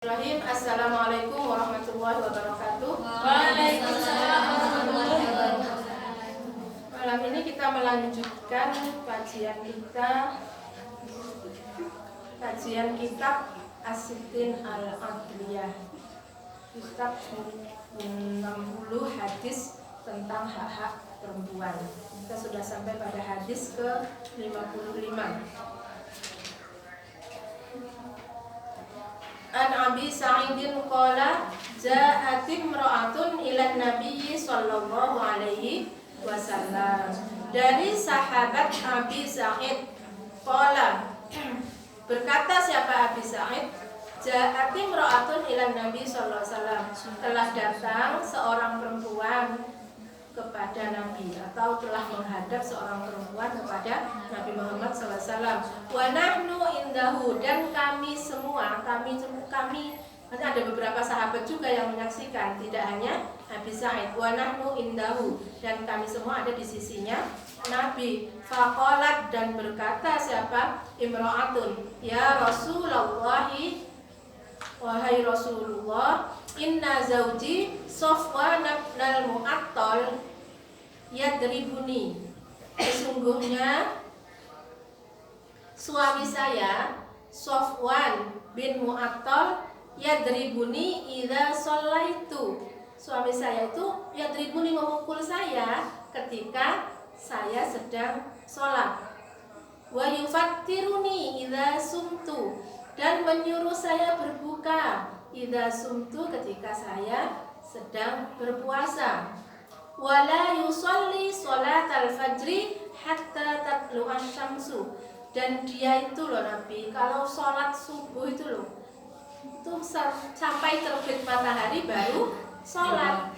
Assalamualaikum warahmatullahi wabarakatuh. Waalaikumsalam warahmatullahi wabarakatuh. Malam ini kita melanjutkan kajian kitab As-Sittin Al-Adliyah, kitab 60 hadis tentang hak-hak perempuan. Kita sudah sampai pada hadis ke 55. An Abi Sa'idin qala ja'at imra'atun ila Nabi sallallahu alaihi wasallam. Dari sahabat Abi Sa'id qala, berkata siapa Abi Sa'id, ja'at imra'atun ila Nabi sallallahu alaihi wasallam, telah datang seorang perempuan kepada Nabi, atau telah menghadap seorang perempuan kepada Nabi Muhammad SAW. Wa nahnu indahu, dan kami semua, kami ada beberapa sahabat juga yang menyaksikan, tidak hanya Abi Sa'id. Wa nahnu indahu, dan kami semua ada di sisinya Nabi. Faqalat, dan berkata siapa? Imra'atun, ya Rasulullah, wahai Rasulullah, inna zawji Safwan ibnal Mu'attal yadribuni, sesungguhnya suami saya Safwan bin Mu'attal yadribuni idza shallaitu, suami saya itu yadribuni, memukul saya ketika saya sedang sholat. Wa yufattiruni idza sumtu, dan menyuruh saya berbuka idza sumtu, ketika saya sedang berpuasa. Wala yusolli sholatal fajri hatta tatlu'a syamsu, dan dia itu loh Nabi, kalau sholat subuh itu loh, itu sampai terbit matahari baru sholat.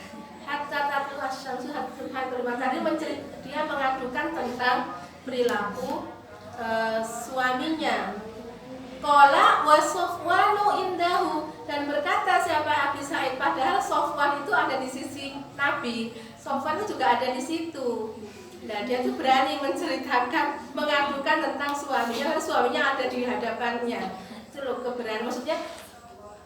Hatta tatlu'a syamsu, hatta matahari. Dia mengadukan tentang perilaku suaminya. Qala wa Safwanu indahu, dan berkata siapa Abi Sa'id, padahal Safwan itu ada di sisi Nabi, Safwan itu juga ada di situ. Nah, dia tuh berani menceritakan, mengadukan tentang suaminya, karena suaminya ada di hadapannya. Itu loh keberanian, maksudnya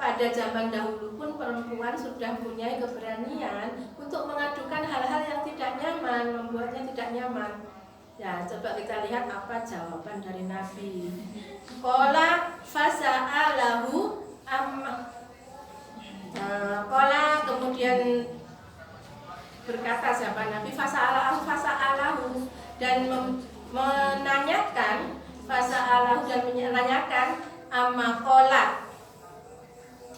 pada zaman dahulu pun perempuan sudah punya keberanian untuk mengadukan hal-hal yang tidak nyaman, membuatnya tidak nyaman. Ya, coba kita lihat apa jawaban dari Nabi. Qala fasa'alahu amma. Qala, kemudian berkata siapa Nabi, fasa'alahu, dan menanyakan, fasa'alahu, dan menanyakan amma qala,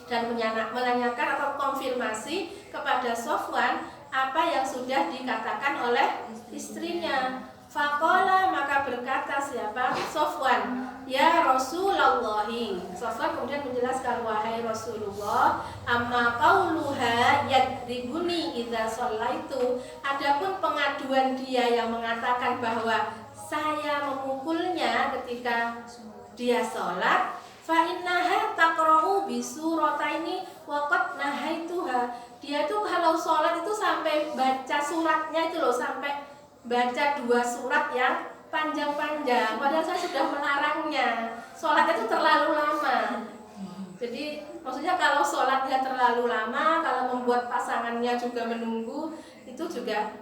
dan menanyakan atau konfirmasi kepada Safwan apa yang sudah dikatakan oleh istrinya. Faqala, maka berkata siapa? Safwan, ya Rasulullah. Safwan kemudian menjelaskan, wahai Rasulullah, amma qauluha yadribuni idza shallaitu, adapun pengaduan dia yang mengatakan bahwa saya memukulnya ketika dia sholat, fa innaha taqra'u bi surataini wa qad nahaituha, dia itu kalau sholat itu sampai baca suratnya itu loh, sampai baca 2 surat yang panjang-panjang, padahal saya sudah melarangnya. Sholatnya itu terlalu lama. Jadi maksudnya kalau sholatnya terlalu lama, kalau membuat pasangannya juga menunggu, itu juga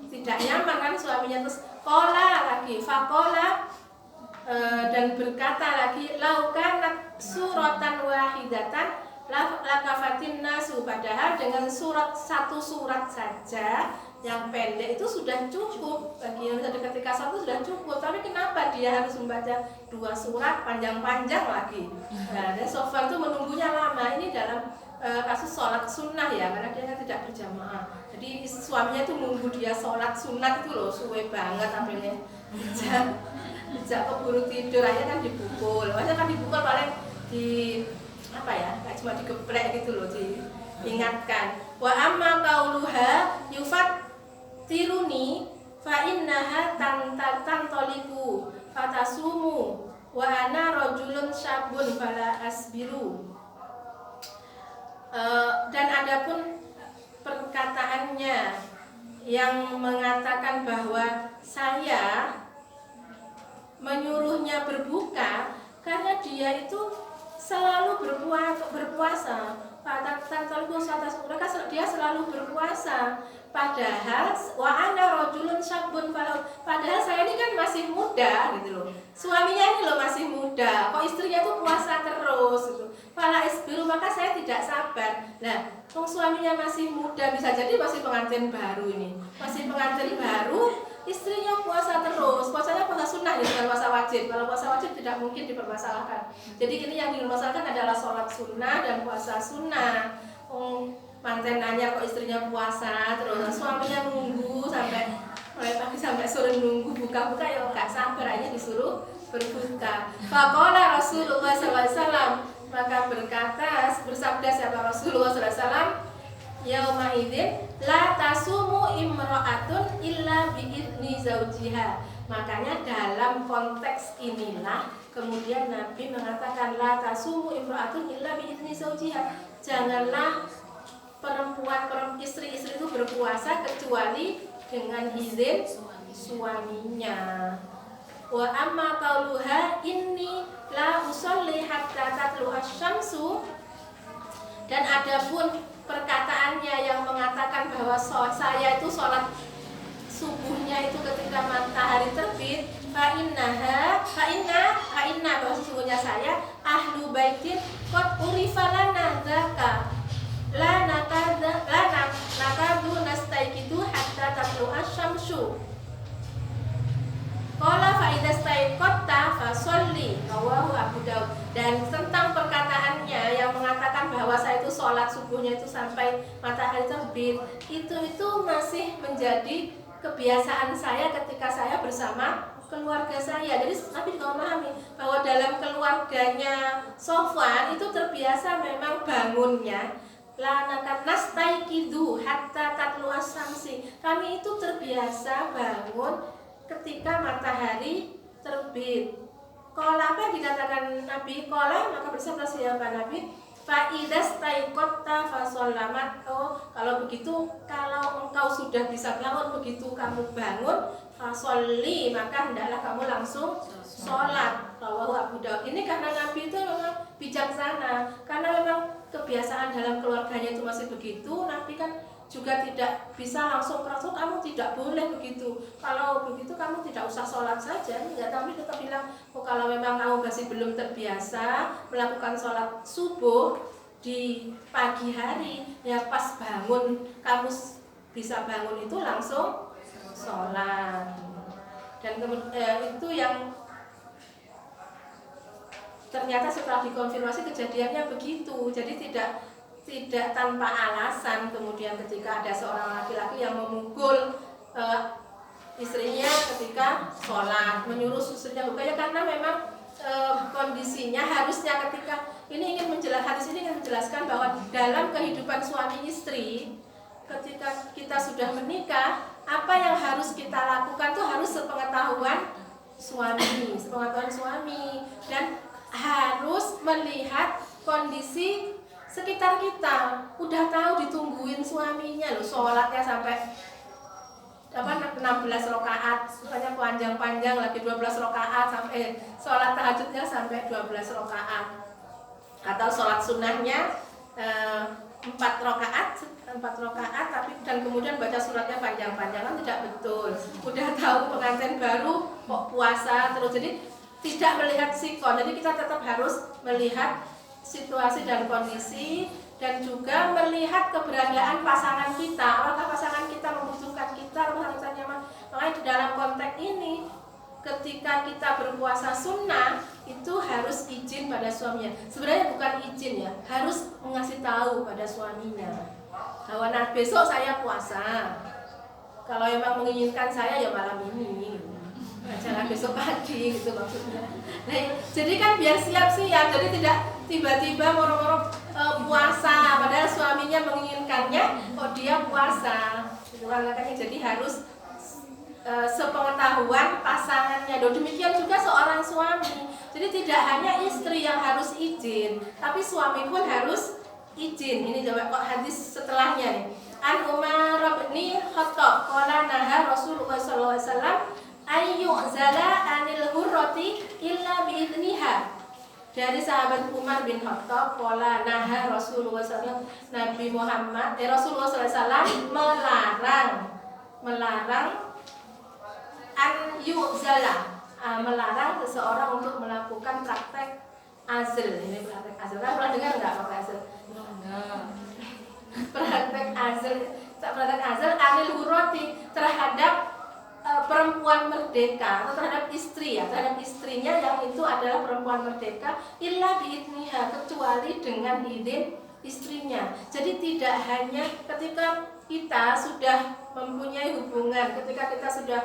tidak nyaman kan suaminya. Terus qala lagi, faqala, dan berkata lagi, laukanat suratan wahidatan lakafatin nasu, padahal dengan satu surat saja yang pendek itu sudah cukup bagi yang ketika sholat itu sudah cukup, tapi kenapa dia harus membaca 2 surat panjang-panjang lagi? Nah, dan Safwan itu menunggunya lama. Ini dalam kasus sholat sunnah ya, karena dia kan tidak berjamaah. Jadi suaminya itu nunggu dia sholat sunat itu loh, suwe banget apalagi sejak keburu tidur aja kan dipukul. Maksudnya kan dipukul paling di apa ya, kayak cuma digeprek gitu loh, diingatkan. Wa amma qauluha yufattiruni fa innaha tantaliku fatasumu wa ana rajulun syabun fala asbiru. Dan adapun perkataannya yang mengatakan bahwa saya menyuruhnya berbuka karena dia itu selalu berpuasa. Mereka dia selalu berpuasa. Padahal wa ana rajulun syabun padahal saya ini kan masih muda gitu loh. Suaminya ini loh masih muda, kok istrinya tuh puasa terus gitu. Fala isbiru, maka saya tidak sabar. Nah, suaminya masih muda, bisa jadi masih pengantin baru ini. Masih pengantin baru, istrinya puasa terus. Puasanya puasa sunnah ya, bukan puasa wajib. Kalau puasa wajib tidak mungkin dipermasalahkan. Jadi ini yang dipermasalahkan adalah sholat sunnah dan puasa sunnah. Mantenannya kok istrinya puasa terus, suaminya nunggu sampai mulai pagi sampai sore nunggu buka-buka, ya gak sabar, aja disuruh berbuka. Faqala Rasulullah SAW, maka bersabda siapa Rasulullah SAW, yauma idzin la tasumu imra'atun illa biidzni zaujiha. Makanya dalam konteks inilah kemudian Nabi mengatakan la tasumu imra'atun illa biidzni zaujiha. Janganlah istri-istri itu berpuasa kecuali dengan izin suaminya. Wa amma qauluha inni la usolli hatta tatlu asy-syamsu, dan adapun perkataannya yang mengatakan bahwa saya itu sholat subuhnya itu ketika matahari terbit, fa inna bahwa sesungguhnya saya ahlu baitin qad urifa lana dzaka la nakadu nastaiqidu hatta tatlu asy-syamsu. Qala fa idza staiqatta fa sholli, rawahu Abu Daud. Dan tentang perkataannya yang mengatakan bahwa saya itu sholat subuhnya itu sampai matahari terbit, itu masih menjadi kebiasaan saya ketika saya bersama keluarga saya. Jadi Nabi juga memahami bahwa dalam keluarganya Sofwan itu terbiasa memang bangunnya lanakan nastaiqidu hatta tatlu asy-syamsi. Kami itu terbiasa bangun ketika matahari terbit. Qala, apa yang dikatakan Nabi? Qala, maka bersabda siapa Nabi? Fa idza staiqatta fa shallamat. Kalau begitu, kalau engkau sudah bisa bangun, begitu kamu bangun, fa sholli, maka hendaklah kamu langsung sholat. Rawahu Abu Daud. Ini karena Nabi itu memang bijaksana, karena memang kebiasaan dalam keluarganya itu masih begitu. Nabi kan juga tidak bisa langsung kerasa kamu tidak boleh begitu. Kalau begitu kamu tidak usah sholat saja. Enggak, tapi tetap bilang, kalau memang kamu masih belum terbiasa melakukan sholat subuh di pagi hari, ya pas bangun kamu bisa bangun itu langsung sholat. Dan itu yang ternyata setelah dikonfirmasi kejadiannya begitu. Jadi tidak tanpa alasan kemudian ketika ada seorang laki-laki yang memukul istrinya ketika sholat, menyuruh istrinya buka, karena memang kondisinya harusnya ketika hadis ini ingin menjelaskan bahwa dalam kehidupan suami istri, ketika kita sudah menikah, apa yang harus kita lakukan tuh harus sepengetahuan suami dan harus melihat kondisi sekitar kita. Udah tahu ditungguin suaminya loh, sholatnya sampai 16 rakaat, makanya panjang-panjang lagi 12 rakaat, sampai sholat tahajudnya sampai 12 rakaat, atau sholat sunnahnya 4 rakaat tapi dan kemudian baca suratnya panjang-panjang, kan tidak betul. Udah tahu pengantin baru kok puasa terus, jadi tidak melihat sikon. Jadi kita tetap harus melihat situasi dan kondisi, dan juga melihat keberadaan pasangan kita. Apakah pasangan kita membutuhkan kita, apakah kita nyaman. Makanya di dalam konteks ini, ketika kita berpuasa sunnah itu harus izin pada suaminya. Sebenarnya bukan izin ya, harus mengasih tahu pada suaminya bahwa besok saya puasa. Kalau memang menginginkan saya ya malam ini, jangan besok pagi gitu maksudnya. Nah, jadi kan biar siap-siap, jadi tidak tiba-tiba moro-moro puasa padahal suaminya menginginkannya kok dia puasa. Itu kan makanya jadi harus sepengetahuan pasangannya. Demikian juga seorang suami. Jadi tidak hanya istri yang harus izin, tapi suami pun harus izin. Ini coba kok hadis setelahnya nih. An Umar bin Khattab qala naha Rasulullah sallallahu alaihi wasallam ayyu zala anil hurrati illa biidniha. Dari sahabat Umar bin Khattab, qala naha Rasulullah SAW, Nabi Muhammad Rasulullah SAW melarang an yu'zala, melarang seseorang untuk melakukan praktek azl. Ini praktek azl, kan pernah dengar nggak praktek azl? Praktek azl anil hurati, terhadap perempuan merdeka atau terhadap istri, ya, terhadap istrinya yang itu adalah perempuan merdeka, illa biidniha, kecuali dengan izin istrinya. Jadi tidak hanya ketika kita sudah mempunyai hubungan, ketika kita sudah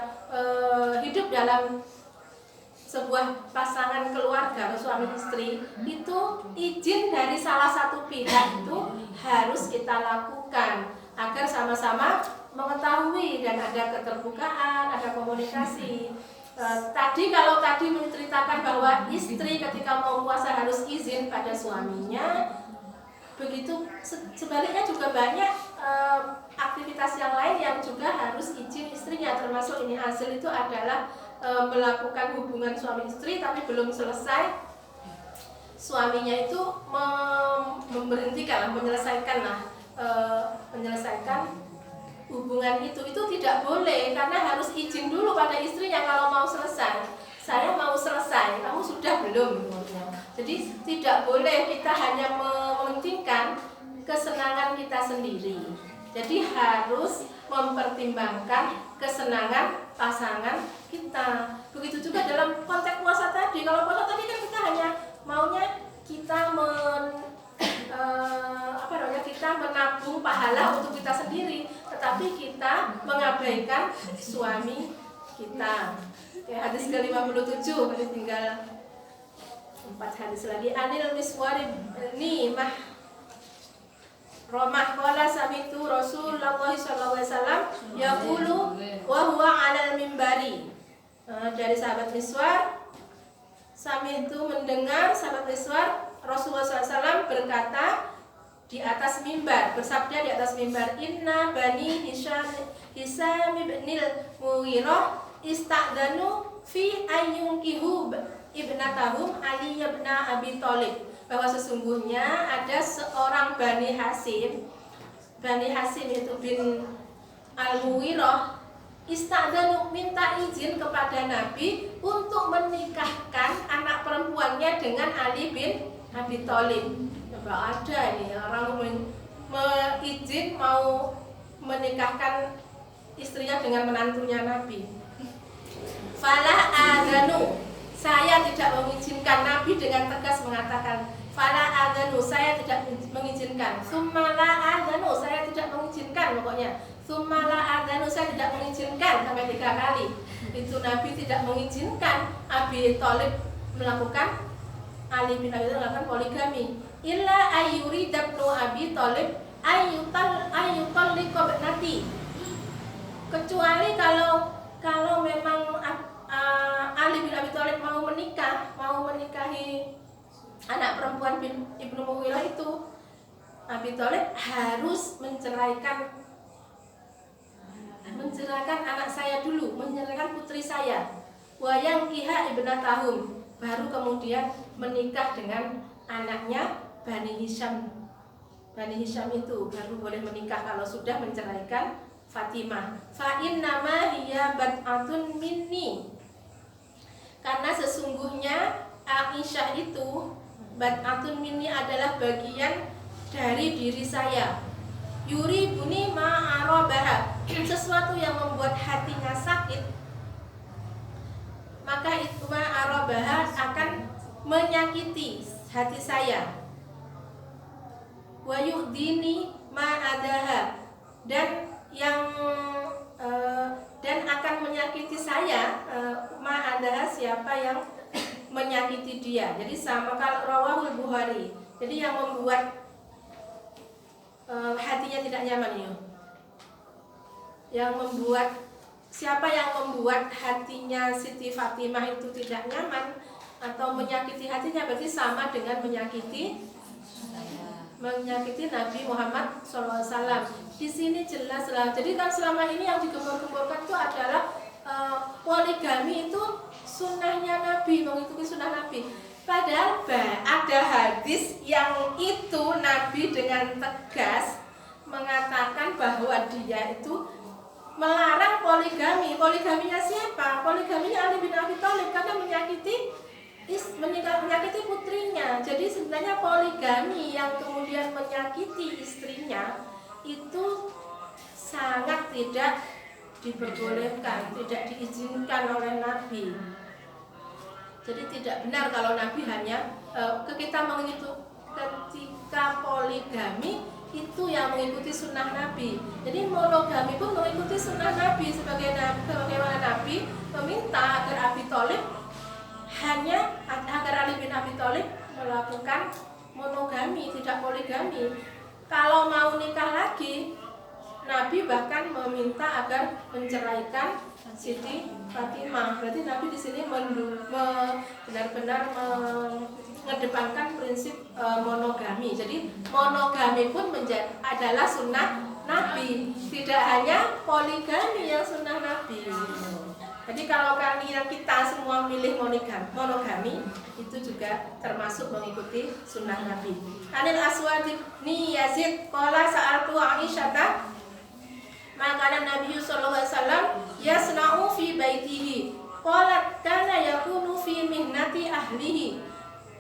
hidup dalam sebuah pasangan keluarga atau suami istri, itu izin dari salah satu pihak itu harus kita lakukan agar sama-sama mengetahui dan ada keterbukaan, ada komunikasi. Kalau tadi menceritakan bahwa istri ketika mau puasa harus izin pada suaminya, begitu sebaliknya juga banyak aktivitas yang lain yang juga harus izin istrinya, termasuk ini azl itu adalah melakukan hubungan suami istri tapi belum selesai, suaminya itu memberhentikan, menyelesaikan hubungan itu tidak boleh, karena harus izin dulu pada istrinya kalau mau selesai. Saya mau selesai, kamu sudah belum? Jadi tidak boleh kita hanya mementingkan kesenangan kita sendiri. Jadi harus mempertimbangkan kesenangan pasangan kita. Begitu juga dalam konteks puasa tadi. Kalau puasa tadi kan kita hanya maunya kita kita menabung pahala untuk kita sendiri, tetapi kita mengabaikan suami kita. Hadis ke-57, ini tinggal 4 hadis lagi. Anil Miswar bin Romah qala sami'tu Rasulullah sallallahu alaihi wasallam yaqulu wa huwa 'alal mimbari. Dari sahabat Miswar, sami'tu mendengar sahabat Miswar Rasulullah SAW berkata di atas mimbar, bersabda di atas mimbar, inna bani Hisham ibnil Mughirah ista'danu fi ayyunkihu ibnatahum Ali ibn Abi Thalib, bahwa sesungguhnya ada seorang Bani Hasim itu bin Al-Mughirah, ista'danu, minta izin kepada Nabi untuk menikahkan anak perempuannya dengan Ali bin Abi Thalib. Nggak ada ini orang izin mau menikahkan istrinya dengan menantunya Nabi. Fala adanu, saya tidak mengizinkan. Nabi dengan tegas mengatakan, fala adanu, saya tidak mengizinkan. Sumala adanu, saya tidak mengizinkan. Pokoknya sumala adanu, saya tidak mengizinkan, sampai 3 kali. Itu Nabi tidak mengizinkan Abi Thalib melakukan, Ali bin Abi Thalib melakukan poligami. Illa ayyuri dabnu Abi Thalib ayyutal liqabnati, kecuali kalau memang Ali bin Abi Thalib mau menikahi anak perempuan Ibnu Mughirah itu, Abi Thalib harus menceraikan anak saya dulu, menceraikan putri saya. Wayang kiha ibnatahum, baru kemudian menikah dengan anaknya Bani Hisham. Bani Hisham itu baru boleh menikah kalau sudah menceraikan Fatimah. Fa innama hiya bad'atun minni, karena sesungguhnya Aisyah itu bad'atun minni adalah bagian dari diri saya. Yuri buni ma'arabaha, sesuatu yang membuat hatinya sakit, maka itu ma'arabaha akan menyakiti hati saya. Wa yu'dini ma'adaha, dan akan menyakiti saya, ma'adaha, siapa yang menyakiti dia. Jadi sama kalau rawahul Bukhari, jadi yang membuat hatinya tidak nyaman ya. Siapa yang membuat hatinya Siti Fatimah itu tidak nyaman atau menyakiti hatinya, berarti sama dengan menyakiti Nabi Muhammad SAW. Di sini jelas lah. Jadi kan selama ini yang digembor-gemborkan itu adalah poligami itu sunnahnya Nabi, mengikuti sunnah Nabi. Padahal ada hadis yang itu Nabi dengan tegas mengatakan bahwa dia itu melarang poligami. Poligaminya siapa? Poligaminya Ali bin Abi Thalib karena menyakiti putrinya. Jadi sebenarnya poligami yang kemudian menyakiti istrinya itu sangat tidak diperbolehkan, tidak diizinkan oleh Nabi. Jadi tidak benar kalau Nabi hanya ketika poligami itu yang mengikuti sunnah Nabi. Jadi monogami pun mengikuti sunnah Nabi sebagaimana Nabi meminta agar Ali bin Abi Thalib melakukan monogami, tidak poligami. Kalau mau nikah lagi, Nabi bahkan meminta agar menceraikan Siti Fatimah. Berarti Nabi di sini benar-benar mengedepankan prinsip monogami. Jadi monogami pun adalah sunnah Nabi, tidak hanya poligami yang sunnah Nabi. Jadi kalau kita semua milih monogami, itu juga termasuk mengikuti sunnah Nabi. Anil Aswad ni Yazid qala sa'altu Aisyah maka Nabi sallallahu alaihi wasallam yasna'u fi baitihi qalat kana yakunu fi mihnati ahlihi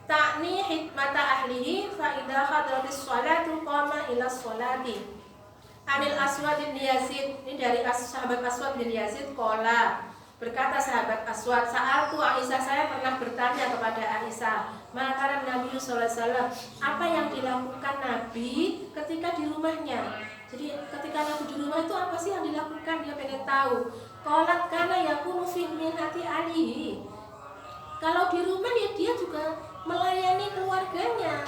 ta'ni hikmata ahlihi fa idza hadratis sholatu qama ila sholati. Anil Aswad bin Yazid, ini dari sahabat Aswad bin Yazid qala, berkata sahabat Aswad, sa'altu Aisyah, saya pernah bertanya kepada Aisyah, maka Nabi sallallahu alaihi wasallam, apa yang dilakukan Nabi ketika di rumahnya. Jadi ketika Nabi di rumah itu apa sih yang dilakukan? Dia pengen tahu. Qalat kana yakunu fi minati alihi. Kalau di rumah ya dia juga melayani keluarganya.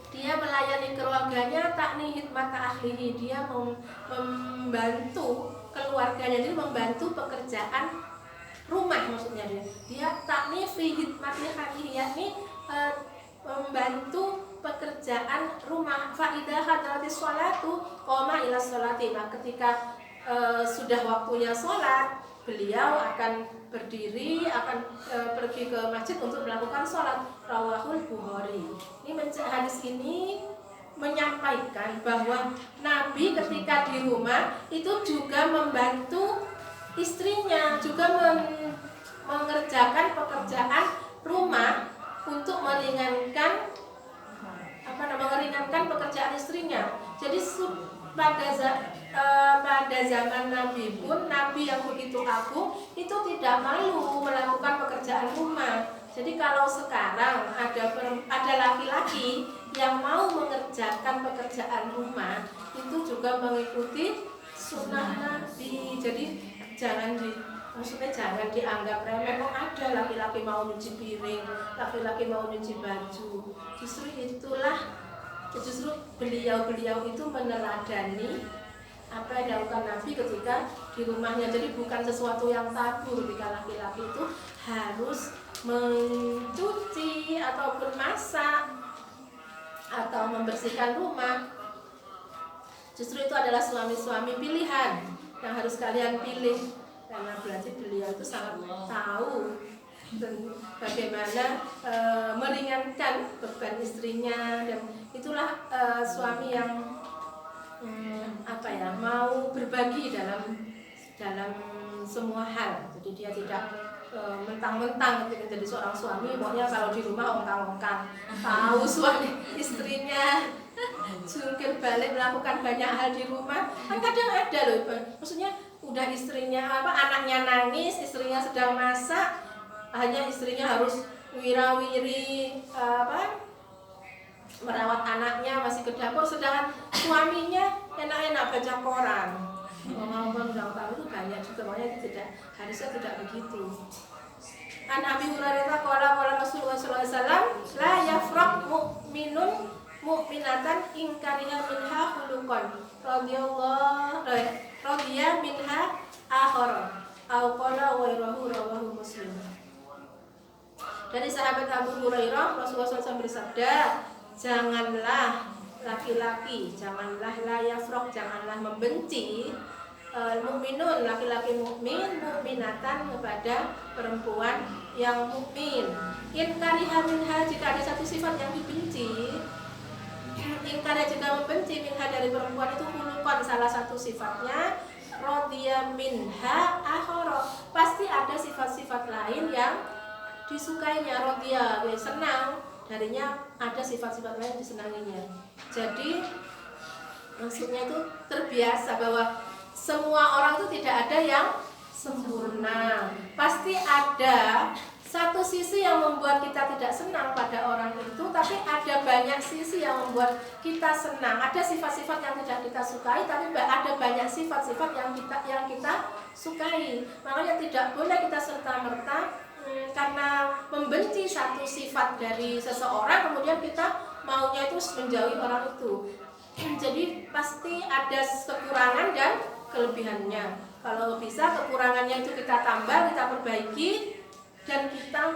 Dia melayani keluarganya takni hikmata ahlihi. Dia membantu keluarganya, jadi membantu pekerjaan rumah maksudnya dia. Dia takni fi hikmati ahlihi, yakni membantu pekerjaan rumah. Faidah hadratis sholatu qoma ila sholati. Nah, ketika sudah waktunya sholat, beliau akan berdiri, akan pergi ke masjid untuk melakukan sholat. Rawahul Bukhari. Ini hadis ini menyampaikan bahwa Nabi ketika di rumah itu juga membantu istrinya, juga mengerjakan pekerjaan rumah untuk meringankan pekerjaan istrinya. Jadi pada zaman Nabi pun, Nabi yang begitu agung itu tidak malu melakukan pekerjaan rumah. Jadi kalau sekarang ada laki-laki yang mau mengerjakan pekerjaan rumah, itu juga mengikuti sunnah Nabi. Jadi jangan dianggap remeh. Kok ada laki-laki mau nyuci piring, laki-laki mau nyuci baju. Justru beliau itu meneladani apa yang dilakukan Nabi ketika di rumahnya. Jadi bukan sesuatu yang tabu ketika laki-laki itu harus mencuci ataupun masak atau membersihkan rumah. Justru itu adalah suami-suami pilihan yang harus kalian pilih, karena berarti beliau itu sangat tahu bagaimana meringankan beban istrinya, dan itulah suami yang mau berbagi dalam semua hal. Jadi dia tidak mentang-mentang ketika jadi seorang suami, pokoknya kalau di rumah ongkang-ongkang. Tahu suami istrinya jungkir balik melakukan banyak hal di rumah, kan kadang ada loh. Maksudnya udah istrinya anaknya nangis, istrinya sedang masak, hanya istrinya harus wirawiri merawat anaknya, masih ke dapur, sedangkan suaminya enak-enak baca koran. Ngomong ulang tahun itu banyak juga, makanya harusnya tidak begitu. An Abi Hurairah qala Rasulullah sallallahu alaihi wasallam, la yafraq mu'minun mu'minatan in kariha minha khuluqan radiya minha akhara au qala wairahu rawahu Muslim. Dari sahabat Abu Hurairah, Rasulullah SAW bersabda, janganlah laki-laki, janganlah la yafraq, janganlah membenci mukminun, laki-laki mukmin, mukminatan kepada perempuan yang mukmin. In kariha minha, jika ada satu sifat yang dibenci, in kariha jika membenci minha dari perempuan itu khuluqan, salah satu sifatnya, radiya minha akhara, pasti ada sifat-sifat lain yang disukainya. Radiya, senang darinya, ada sifat-sifat lain disenanginya. Jadi maksudnya itu terbiasa bahwa semua orang itu tidak ada yang sempurna. Pasti ada satu sisi yang membuat kita tidak senang pada orang itu, tapi ada banyak sisi yang membuat kita senang. Ada sifat-sifat yang tidak kita sukai, tapi ada banyak sifat-sifat yang kita sukai. Makanya tidak boleh kita serta-merta karena membenci satu sifat dari seseorang kemudian kita maunya itu menjauhi orang itu. Jadi pasti ada kekurangan dan kelebihannya. Kalau bisa kekurangannya itu kita tambah, kita perbaiki, dan kita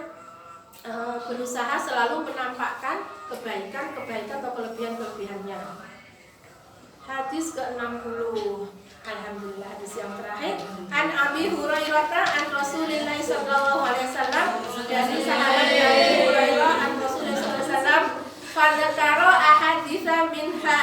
berusaha selalu menampakkan kebaikan atau kelebihannya. Hadis ke-60. Alhamdulillah, hadis yang terakhir. An Abi Hurairah an Rasulillah sallallahu alaihi wasallam, dari sahabat Abi Hurairah an Rasulillah sallallahu alaihi wasallam, fadzakara ahaditsa minha.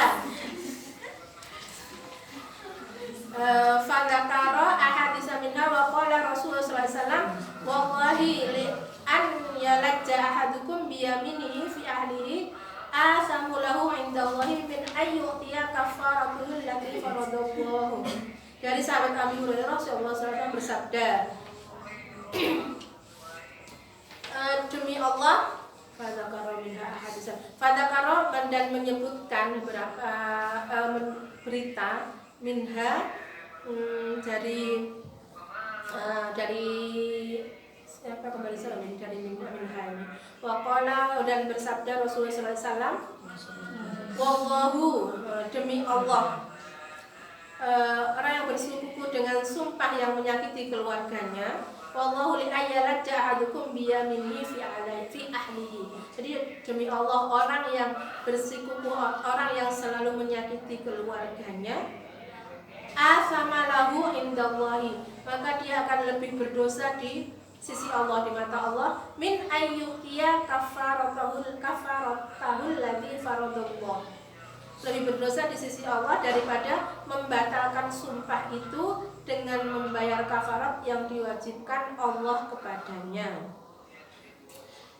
Fadzakara ahaditsa minha wa qala Rasulullah sallallahu alaihi wasallam, wallahi li an yalajja ahadukum bi yaminihi fi ahlihi asamu lahu indallahi min ayyutiya kafaratul lati faradallahu. Dari sahabat Abi Hurairah Rasulullah SAW bersabda, demi Allah, fadzakara dan menyebutkan beberapa berita minha, dari siapa kembali salam ini, dari minha ini. Waqala, dan bersabda Rasulullah sallallahu alaihi wasallam, wallahu, demi Allah, orang yang bersekutu dengan sumpah yang menyakiti keluarganya, wallahu li ayyalajja ahadukum bi yaminihi fi ahlihi. Jadi demi Allah, orang yang bersekutu, orang yang selalu menyakiti keluarganya, asama lahu indallahi, maka dia akan lebih berdosa di sisi Allah, di mata Allah, min ayyukiya kafaratahul ladzi faradallah, lebih berdosa di sisi Allah daripada membatalkan sumpah itu dengan membayar kafarat yang diwajibkan Allah kepadanya.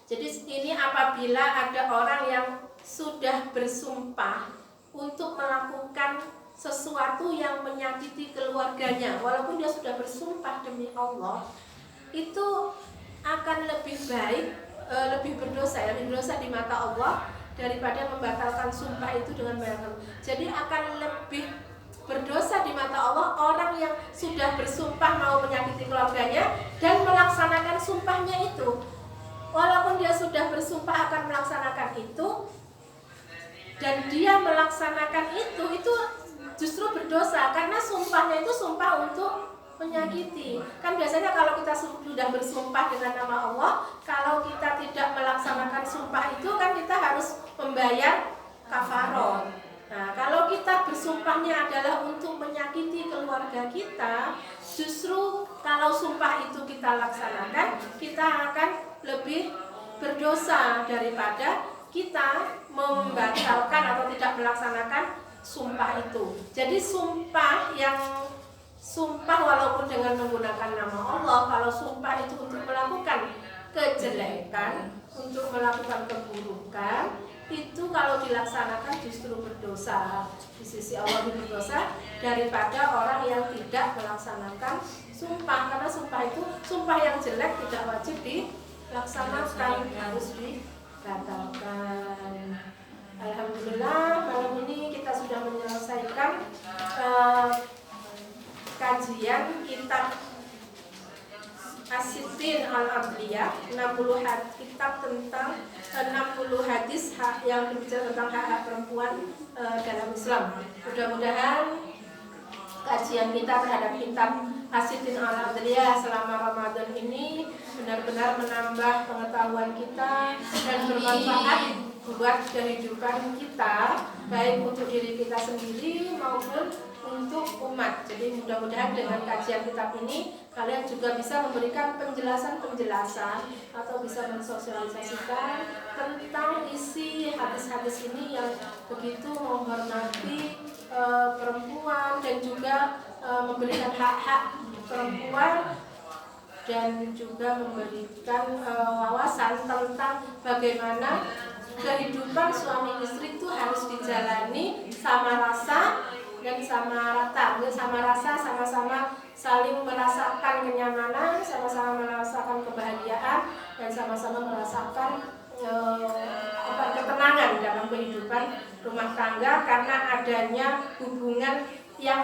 Jadi ini apabila ada orang yang sudah bersumpah untuk melakukan sesuatu yang menyakiti keluarganya, walaupun dia sudah bersumpah demi Allah, itu akan lebih baik, lebih berdosa di mata Allah daripada membatalkan sumpah itu dengan bayar. Jadi akan lebih berdosa di mata Allah orang yang sudah bersumpah mau menyakiti keluarganya dan melaksanakan sumpahnya itu. Walaupun dia sudah bersumpah akan melaksanakan itu dan dia melaksanakan itu justru berdosa, karena sumpahnya itu sumpah untuk menyakiti. Kan biasanya kalau kita sudah bersumpah dengan nama Allah, kalau kita tidak melaksanakan sumpah itu kan kita harus membayar kafarat. Nah, kalau kita bersumpahnya adalah untuk menyakiti keluarga kita, justru kalau sumpah itu kita laksanakan, kita akan lebih berdosa daripada kita membatalkan atau tidak melaksanakan sumpah itu. Jadi sumpah walaupun dengan menggunakan nama Allah, kalau sumpah itu untuk melakukan kejelekan, untuk melakukan keburukan, itu kalau dilaksanakan justru berdosa di sisi Allah, lebih berdosa daripada orang yang tidak melaksanakan sumpah. Karena sumpah itu sumpah yang jelek tidak wajib dilaksanakan, harus dibatalkan. Alhamdulillah, malam ini kita sudah menyelesaikan kajian kitab As-Sittin Al-Adliyah, 60 kitab tentang 60 hadis yang berbicara tentang hak-hak perempuan dalam Islam. Mudah-mudahan kajian kita terhadap kitab As-Sittin Al-Adliyah selama Ramadan ini benar-benar menambah pengetahuan kita dan bermanfaat buat kehidupan kita, baik untuk diri kita sendiri maupun untuk umat. Jadi mudah-mudahan dengan kajian kitab ini kalian juga bisa memberikan penjelasan-penjelasan atau bisa mensosialisasikan tentang isi hadis-hadis ini yang begitu menghormati perempuan dan juga memberikan hak-hak perempuan dan juga memberikan wawasan tentang bagaimana kehidupan suami istri itu harus dijalani sama rasa dan sama rata. Sama rasa, sama-sama saling merasakan kenyamanan, sama-sama merasakan kebahagiaan, dan sama-sama merasakan ketenangan dalam kehidupan rumah tangga karena adanya hubungan yang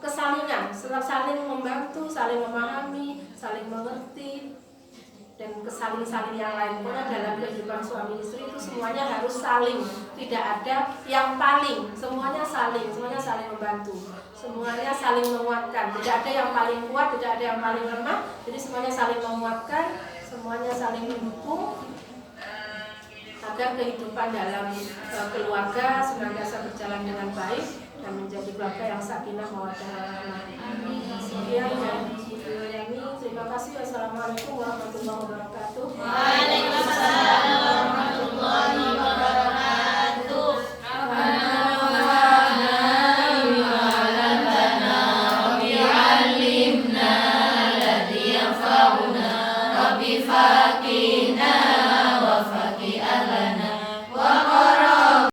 kesalingan, saling membantu, saling memahami, saling mengerti, dan kesaling-saling yang lain. Pokoknya dalam kehidupan suami istri itu semuanya harus saling, tidak ada yang paling, semuanya saling membantu, semuanya saling menguatkan, tidak ada yang paling kuat, tidak ada yang paling lemah, jadi semuanya saling menguatkan, semuanya saling mendukung agar kehidupan dalam keluarga senantiasa berjalan dengan baik dan menjadi keluarga yang sakinah mawaddah warahmah. Sekian dari Ibu Yani. Terima kasih. Wassalamualaikum warahmatullahi wabarakatuh.